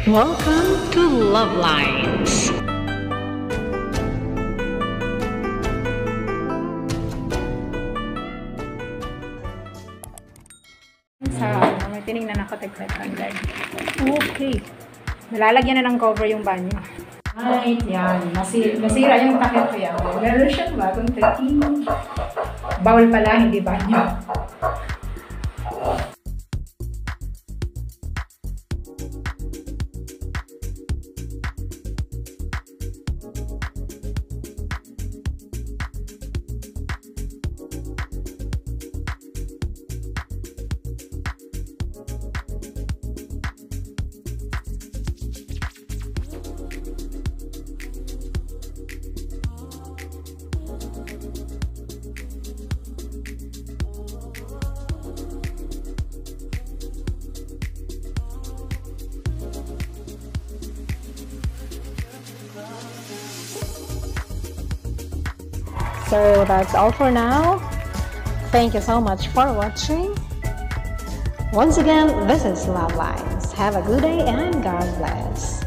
Welcome to LuvLiNes. May tinignan ako tag 500. Okay. Nalalagyan na ng cover yung banyo. Right, yan. Nasira yung takip ko yan. Meron siyang bagong taking. Bawal pala, hindi banyo. So that's all for now. Thank you so much for watching. Once again, this is LuvLiNes. Have a good day and God bless.